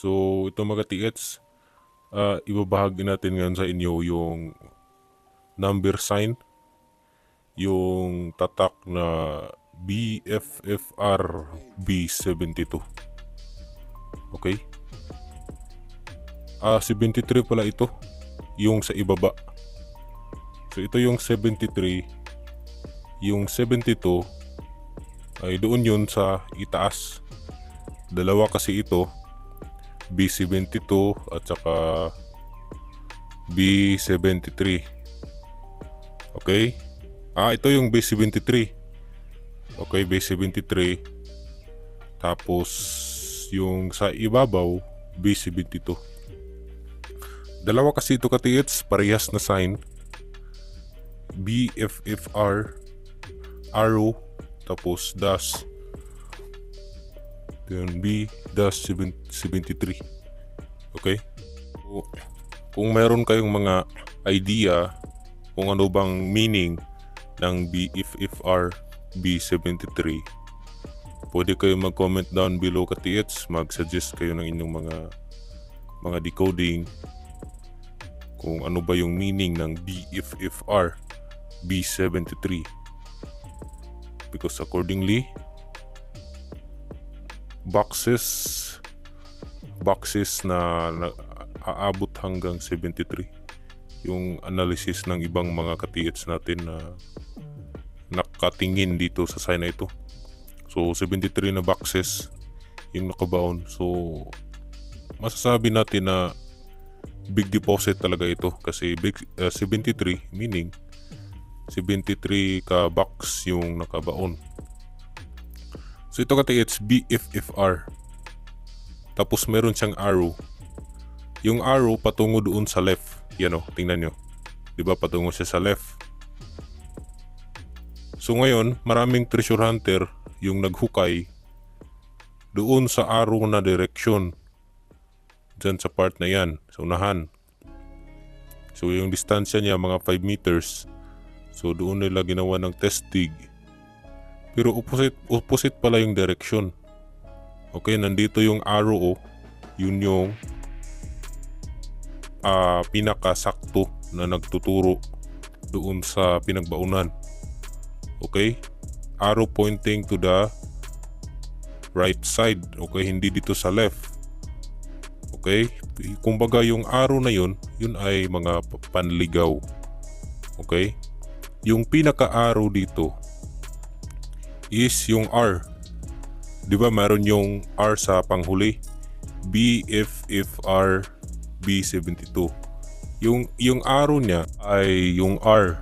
So ito mga tiets, ibabahagi natin ngayon sa inyo yung number sign, yung tatak na BFFR B72. Okay? 73 pala ito, yung sa ibaba. So ito yung 73, yung 72 ay doon yun sa itaas. Dalawa kasi ito, B72 at saka B73. Okay? Ito yung B73. Okay, B73. Tapos yung sa ibabaw, B72. Dalawa kasi ito katiits, parehas na sign. BFFR, arrow, tapos dash. Yun, B-73. Okay? So, kung meron kayong mga idea kung ano bang meaning ng BFFR B73, pwede kayo mag-comment down below katiits, mag-suggest kayo ng inyong mga decoding kung ano ba yung meaning ng BFFR B73, because accordingly boxes na aabot hanggang 73 yung analysis ng ibang mga katiits natin na nakatingin dito sa sign na ito. So 73 na boxes yung nakabaon. So masasabi natin na big deposit talaga ito kasi 73 meaning 73 ka box yung nakabaon. So ito kasi it's BFFR. Tapos meron siyang arrow. Yung arrow patungo doon sa left. Yan o, tingnan nyo. Diba patungo siya sa left. So ngayon, maraming treasure hunter yung naghukay doon sa arrow na direction. Diyan sa part na yan, sa unahan. So yung distansya niya mga 5 meters. So doon nila ginawa ng test dig. Pero opposite pala yung direction. Okay, nandito yung arrow, yun yung pinakasakto na nagtuturo doon sa pinagbaunan. Okay, arrow pointing to the right side. Okay, hindi dito sa left. Okay, kumbaga yung arrow na yun ay mga panligaw. Okay, yung pinaka-arrow dito is yung R. Di ba meron yung R sa panghuli? BFFR B72. Yung arrow niya ay yung R.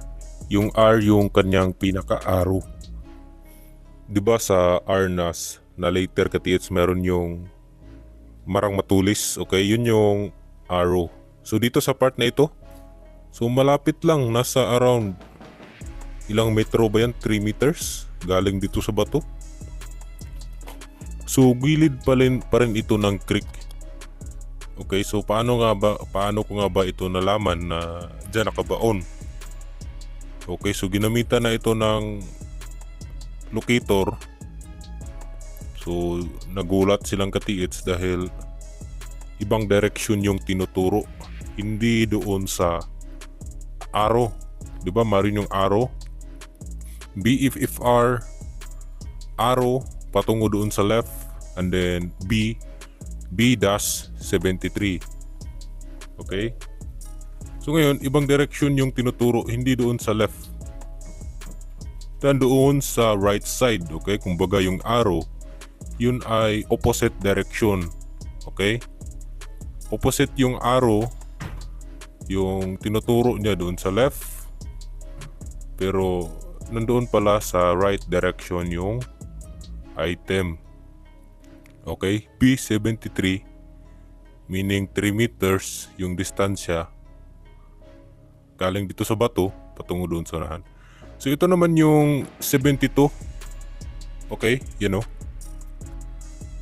Yung R yung kanyang pinaka-arrow. Di ba sa RNAS na later katiits meron yung marang matulis. Okay, yun yung arrow. So dito sa part na ito, so malapit lang, nasa around ilang metro ba yan? 3 meters galing dito sa bato. So gilid pa rin ito ng creek. Okay, so paano ko nga ba ito nalaman na diyan nakabaon? Okay, so ginamitan na ito ng locator. So nagulat silang katiits dahil ibang direction yung tinuturo, hindi doon sa arrow. Di ba marin yung arrow? BFFR arrow patungo doon sa left, and then B-73. Okay? So ngayon, ibang direction yung tinuturo, hindi doon sa left. Dan doon sa right side. Okay? Kumbaga yung arrow, yun ay opposite direction. Okay? Opposite yung arrow, yung tinuturo niya doon sa left, pero nandoon pala sa right direction yung item. Okay, B73 meaning 3 meters yung distansya galing dito sa bato patungo doon sa unahan. So ito naman yung 72. Okay, you know.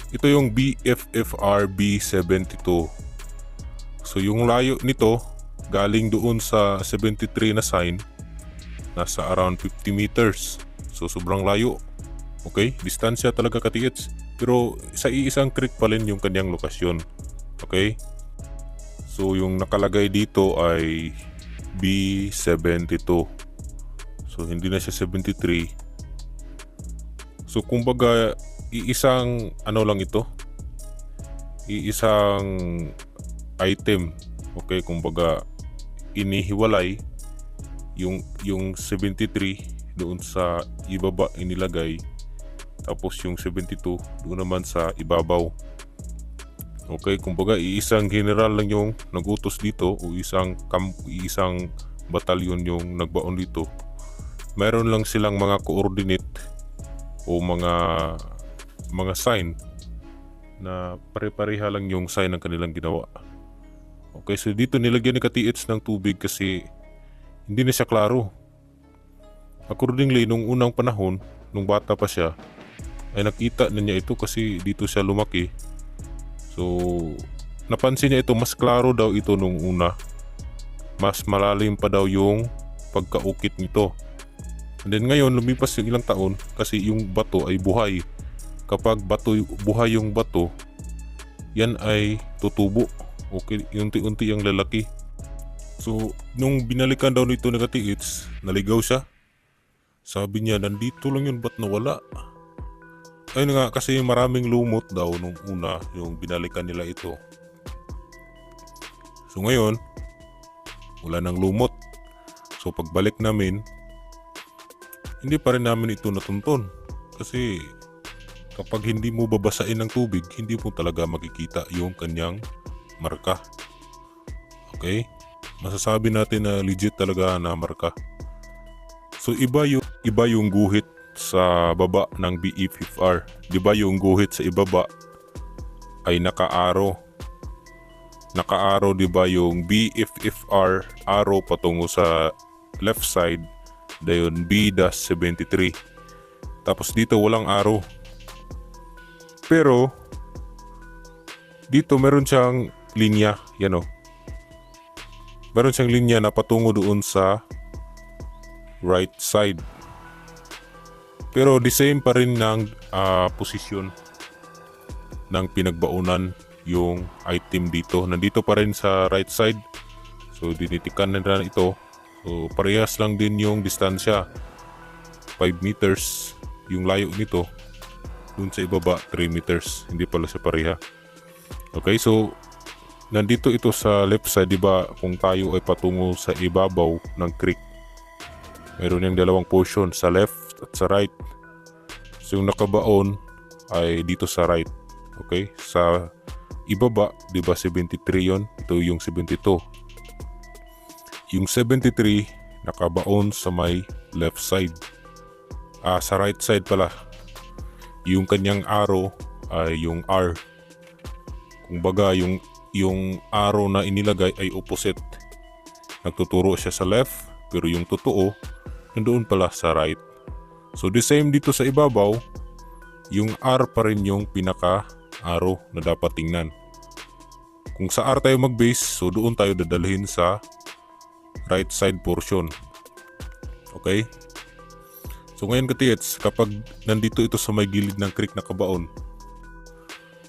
Ito yung BFFR B72. So yung layo nito galing doon sa 73 na sign, nasa around 50 meters. So sobrang layo. Okay, distansya talaga katiits. Pero sa iisang creek pa rin yung kanyang lokasyon. Okay? So yung nakalagay dito ay B72. So hindi na siya 73. So kumbaga iisang ano lang ito. Iisang item. Okay, kumbaga inihiwalay yung 73 doon sa ibaba inilagay, tapos yung 72 doon naman sa ibabaw. Okay, kumbaga iisang general lang yung nagutos dito o isang batalyon yung nagbaon dito. Meron lang silang mga coordinate o mga sign na pare-pareha lang yung sign ng kanilang ginawa. Okay, so dito nilagyan ni Katiits ng tubig kasi hindi na siya klaro. Accordingly, nung unang panahon, nung bata pa siya, ay nakita na niya ito kasi dito siya lumaki. So, napansin niya ito, mas klaro daw ito nung una. Mas malalim pa daw yung pagkaukit nito. And then ngayon, lumipas yung ilang taon kasi yung bato ay buhay. Kapag buhay yung bato, yan ay tutubo. Okay, unti-unti ang lalaki. So, nung binalikan daw nito ni Katiits, naligaw siya. Sabi niya, nandito lang yun, ba't nawala? Ayun nga, kasi maraming lumot daw nung una yung binalikan nila ito. So ngayon, wala nang lumot. So pagbalik namin, hindi pa rin namin ito natuntun. Kasi kapag hindi mo babasain ng tubig, hindi mo talaga makikita yung kanyang marka. Okay? Masasabi natin na legit talaga na marka. So iba yung guhit sa baba ng BE5R. Di ba yung guhit sa ibaba ay naka-arrow? Naka-arrow, di ba yung BE5R arrow patungo sa left side, dayon B-73. Tapos dito walang arrow. Pero dito meron siyang linya, yan o. Meron siyang linya na patungo doon sa right side. Pero the same pa rin ng posisyon ng pinagbaunan yung item dito. Nandito pa rin sa right side. So dinitikan na ito. So parehas lang din yung distansya. 5 meters yung layo nito. Dun sa ibaba 3 meters. Hindi pala siya pareha. Okay, so nandito ito sa left side, di ba? Kung tayo ay patungo sa ibabaw ng creek, meron yung dalawang portion, sa left at sa right. So yung nakabaon ay dito sa right. Okay? Sa ibaba, di ba 73 yon? Ito yung 72. Yung 73 nakabaon sa may left side. Sa right side pala. Yung kanyang arrow ay yung R. Kumbaga yung arrow na inilagay ay opposite. Nagtuturo siya sa left, pero yung totoo nandoon pala sa right. So the same dito sa ibabaw, yung R pa rin yung pinaka-arrow na dapat tingnan. Kung sa R tayo mag-base, so doon tayo dadalhin sa right side portion. Okay? So ngayon Katiits, kapag nandito ito sa may gilid ng creek na kabaon,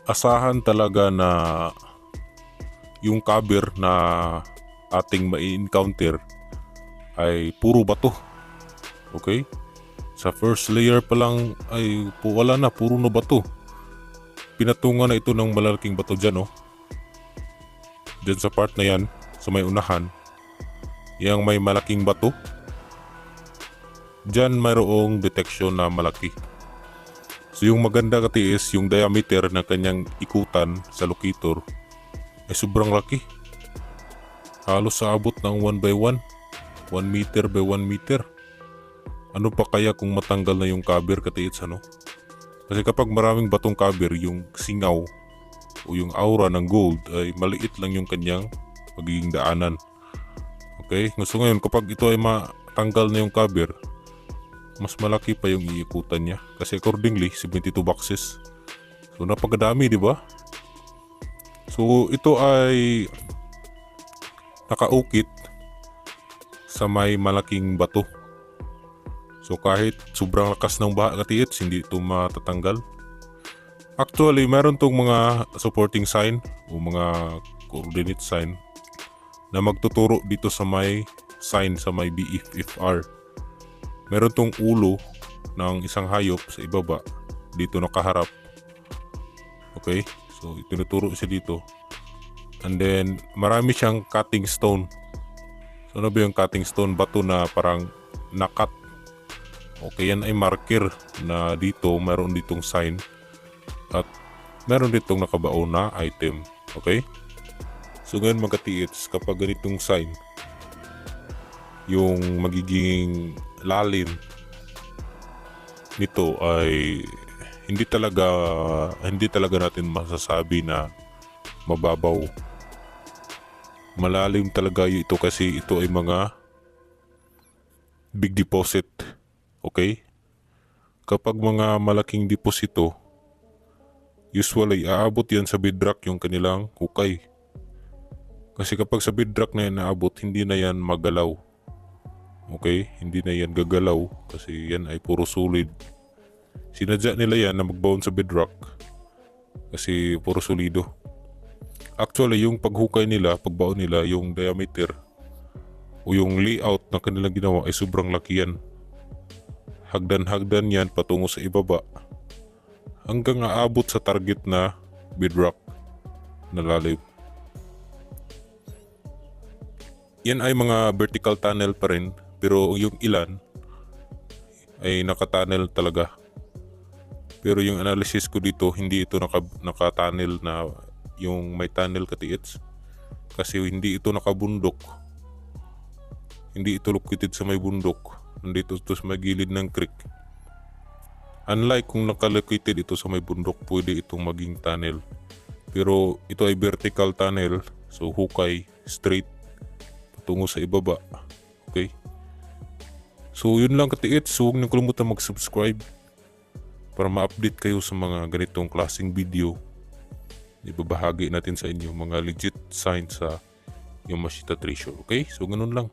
asahan talaga na yung cover na ating mai-encounter ay puro bato. Okay? Sa first layer pa lang ay wala na, puro na bato. Pinatungan na ito ng malalaking bato dyan, oh. Dyan sa part na yan, sa may unahan, yung may malaking bato, dyan mayroong detection na malaki. So yung maganda Katiis, yung diameter ng kanyang ikutan sa locator ay sobrang laki. Halos sa abot ng 1 by 1, 1 meter by 1 meter. Ano pa kaya kung matanggal na yung cover Katiits, ano? Kasi kapag maraming batong cover, yung singaw o yung aura ng gold ay maliit lang yung kanyang magiging daanan. Okay? Gusto ngayon kapag ito ay matanggal na yung cover, mas malaki pa yung iikutan niya. Kasi accordingly, 72 boxes. So napakadami, di ba? So ito ay nakaukit sa may malaking bato. So kahit sobrang lakas ng baha Katiits, hindi ito matatanggal. Actually, meron tong mga supporting sign o mga coordinate sign na magtuturo dito sa may sign sa may BFFR. Meron tong ulo ng isang hayop sa ibaba, dito nakaharap. Okay? So, tinuturo siya dito. And then, marami siyang cutting stone. So, ano ba yung cutting stone? Bato na parang nakat. Okay, yan ay marker na dito, meron ditong sign. At meron ditong nakabaon na item. Okay? So ngayon mga katiits, kapag ganitong sign, yung magiging lalim nito ay hindi talaga natin masasabi na mababaw. Malalim talaga ito kasi ito ay mga big deposit. Okay? Kapag mga malaking deposito, usually aabot yan sa bedrock yung kanilang hukay. Kasi kapag sa bedrock na yan naabot, hindi na yan magalaw. Okay? Hindi na yan gagalaw kasi yan ay puro solid. Sinadya nila yan na magbaon sa bedrock kasi puro solido. Actually, yung paghukay nila, pagbaon nila, yung diameter o yung layout na kanilang ginawa ay sobrang laki yan. Hagdan-hagdan yan patungo sa ibaba hanggang aabot sa target na bedrock na lalim. Yan ay mga vertical tunnel pa rin, pero yung ilan ay nakatunnel talaga. Pero yung analysis ko dito, hindi ito nakatunnel na yung may tunnel katiits. Kasi hindi ito nakabundok. Hindi ito located sa may bundok. Nandito ito sa may gilid ng creek. Unlike kung nakalocated ito sa may bundok, pwede itong maging tunnel. Pero ito ay vertical tunnel, so hukay, straight, patungo sa ibaba. Okay? So yun lang katiits, so huwag niyo kalimutan mag-subscribe para ma-update kayo sa mga ganitong klaseng video. Ibabahagi natin sa inyo mga legit signs sa Yamashita treasure. Okay? So ganun lang.